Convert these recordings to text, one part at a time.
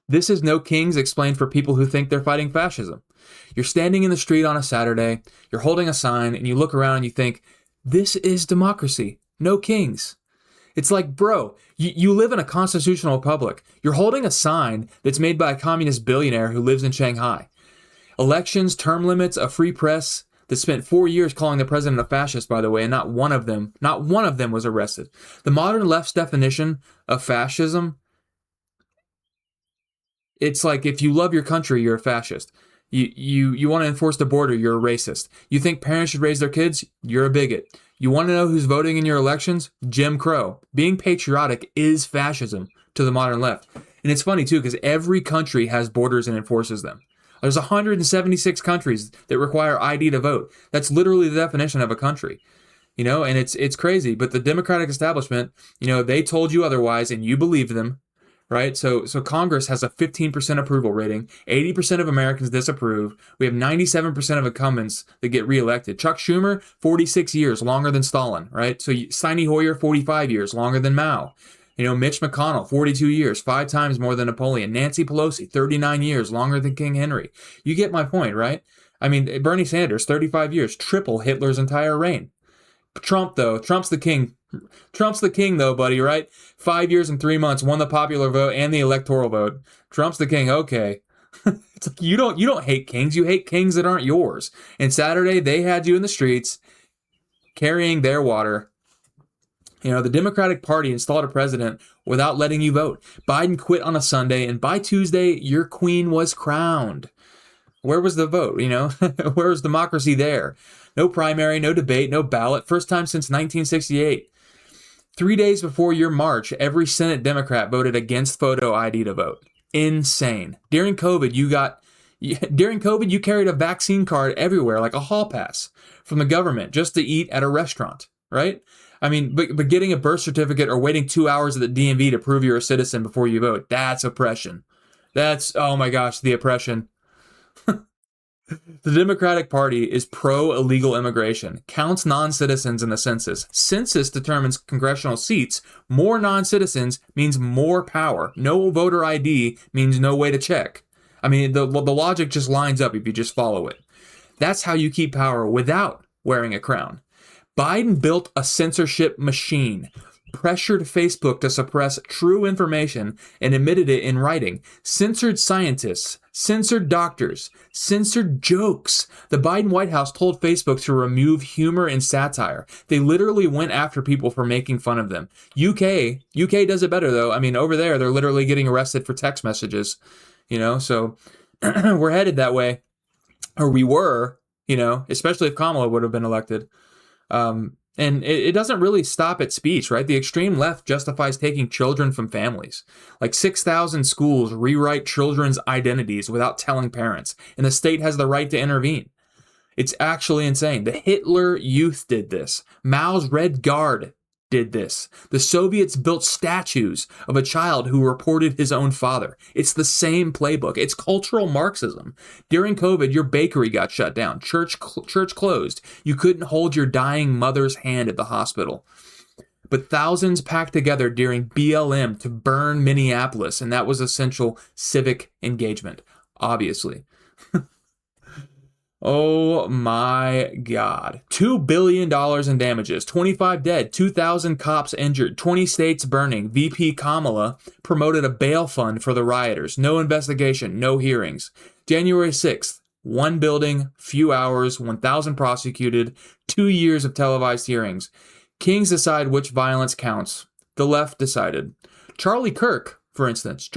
This is No Kings explained for people who think they're fighting fascism. You're standing in the street on a Saturday, you're holding a sign, and you look around and you think, this is democracy. No kings. It's like, bro, you live in a constitutional republic. You're holding a sign that's made by a communist billionaire who lives in Shanghai. Elections, term limits, a free press that spent 4 years calling the president a fascist, by the way, and not one of them was arrested. The modern left's definition of fascism, it's like if you love your country, you're a fascist. You want to enforce the border, you're a racist. You think parents should raise their kids, you're a bigot. You want to know who's voting in your elections? Jim Crow. Being patriotic is fascism to the modern left. And it's funny, too, because every country has borders and enforces them. There's 176 countries that require ID to vote. That's literally the definition of a country. And it's crazy. But the Democratic establishment, they told you otherwise and you believed them. Right? So Congress has a 15% approval rating. 80% of Americans disapprove. We have 97% of incumbents that get reelected. Chuck Schumer, 46 years, longer than Stalin, right? So Steny Hoyer, 45 years, longer than Mao. Mitch McConnell, 42 years, 5 times more than Napoleon. Nancy Pelosi, 39 years, longer than King Henry. You get my point, right? I mean, Bernie Sanders, 35 years, triple Hitler's entire reign. Trump, though, Trump's the king. Trump's the king, though, buddy, right? 5 years and 3 months, won the popular vote and the electoral vote. Trump's the king. Okay. It's like you don't hate kings. You hate kings that aren't yours. And Saturday, they had you in the streets carrying their water. The Democratic Party installed a president without letting you vote. Biden quit on a Sunday, and by Tuesday, your queen was crowned. Where was the vote? Where was democracy there? No primary, no debate, no ballot. First time since 1968. 3 days before your march, every Senate Democrat voted against photo ID to vote. Insane. During COVID, you carried a vaccine card everywhere, like a hall pass from the government, just to eat at a restaurant, right? I mean, but getting a birth certificate or waiting 2 hours at the DMV to prove you're a citizen before you vote, that's oppression. That's, oh my gosh, the oppression. The Democratic Party is pro-illegal immigration, counts non-citizens in the census. Census determines congressional seats. More non-citizens means more power. No voter ID means no way to check. I mean, the logic just lines up if you just follow it. That's how you keep power without wearing a crown. Biden built a censorship machine, pressured Facebook to suppress true information and admitted it in writing, censored scientists, censored doctors, censored jokes. The Biden White House told Facebook to remove humor and satire. They literally went after people for making fun of them. UK does it better, though. I mean, over there, they're literally getting arrested for text messages, so we're headed that way, or we were, especially if Kamala would have been elected. And it doesn't really stop at speech, right? The extreme left justifies taking children from families. Like 6,000 schools rewrite children's identities without telling parents, and the state has the right to intervene. It's actually insane. The Hitler Youth did this. Mao's Red Guard did this. The Soviets built statues of a child who reported his own father. It's the same playbook. It's cultural Marxism. During COVID, your bakery got shut down. Church closed. You couldn't hold your dying mother's hand at the hospital. But thousands packed together during BLM to burn Minneapolis, and that was essential civic engagement, obviously. Oh my God. $2 billion in damages, 25 dead, 2,000 cops injured, 20 states burning. VP Kamala promoted a bail fund for the rioters. No investigation, no hearings. January 6th, one building, few hours, 1,000 prosecuted, 2 years of televised hearings. Kings decide which violence counts. The left decided. Charlie Kirk, for instance,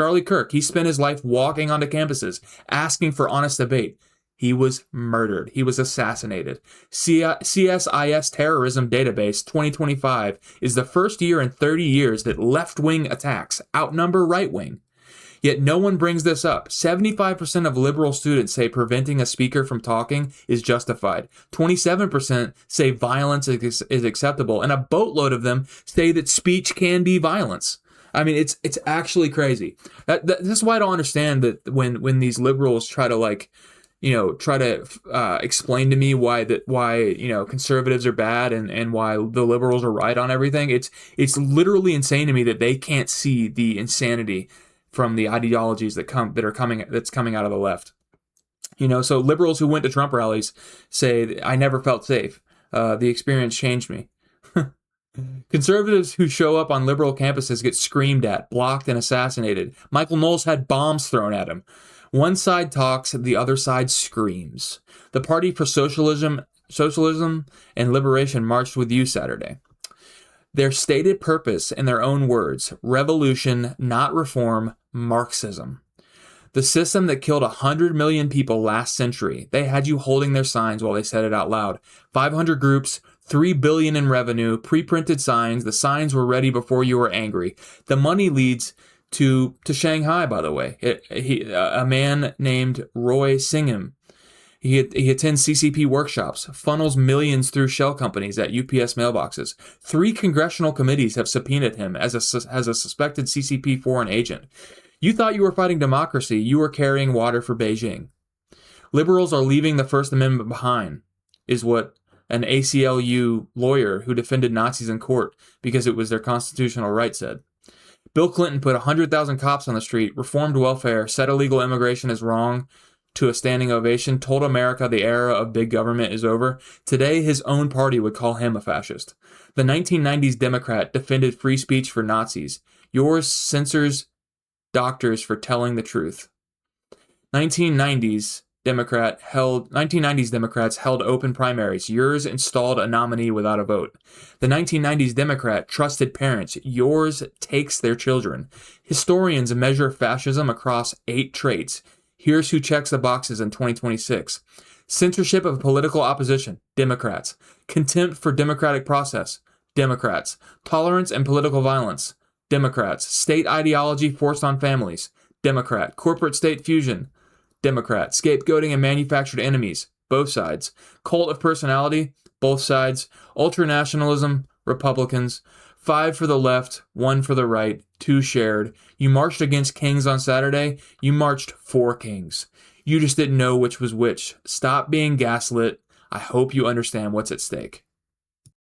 he spent his life walking onto campuses, asking for honest debate. He was murdered. He was assassinated. CSIS Terrorism Database 2025 is the first year in 30 years that left-wing attacks outnumber right-wing. Yet no one brings this up. 75% of liberal students say preventing a speaker from talking is justified. 27% say violence is acceptable. And a boatload of them say that speech can be violence. I mean, it's actually crazy. This is why I don't understand that when these liberals try to explain to me why conservatives are bad and why the liberals are right on everything. It's literally insane to me that they can't see the insanity from the ideologies that's coming out of the left. So liberals who went to Trump rallies say, I never felt safe. The experience changed me. Conservatives who show up on liberal campuses get screamed at, blocked, and assassinated. Michael Knowles had bombs thrown at him. One side talks, the other side screams. The Party for Socialism and Liberation marched with you Saturday. Their stated purpose, in their own words, revolution, not reform, Marxism. The system that killed 100 million people last century, they had you holding their signs while they said it out loud. 500 groups, $3 billion in revenue, pre-printed signs. The signs were ready before you were angry. The money leads to Shanghai, by the way. A man named Roy Singham. He attends CCP workshops, funnels millions through shell companies at UPS mailboxes. 3 congressional committees have subpoenaed him as a suspected CCP foreign agent. You thought you were fighting democracy. You were carrying water for Beijing. Liberals are leaving the First Amendment behind, is what an ACLU lawyer who defended Nazis in court because it was their constitutional right said. Bill Clinton put 100,000 cops on the street, reformed welfare, said illegal immigration is wrong to a standing ovation, told America the era of big government is over. Today, his own party would call him a fascist. The 1990s Democrat defended free speech for Nazis. Yours censors doctors for telling the truth. 1990s Democrats held open primaries. Yours installed a nominee without a vote. The 1990s Democrat trusted parents. Yours takes their children. Historians measure fascism across 8 traits. Here's who checks the boxes in 2026. Censorship of political opposition, Democrats. Contempt for democratic process, Democrats. Tolerance and political violence, Democrats. State ideology forced on families, Democrat. Corporate state fusion, Democrat. Scapegoating and manufactured enemies, both sides. Cult of personality, both sides. Ultranationalism, Republicans. 5 for the left, 1 for the right, 2 shared. You marched against kings on Saturday. You marched for kings. You just didn't know which was which. Stop being gaslit. I hope you understand what's at stake.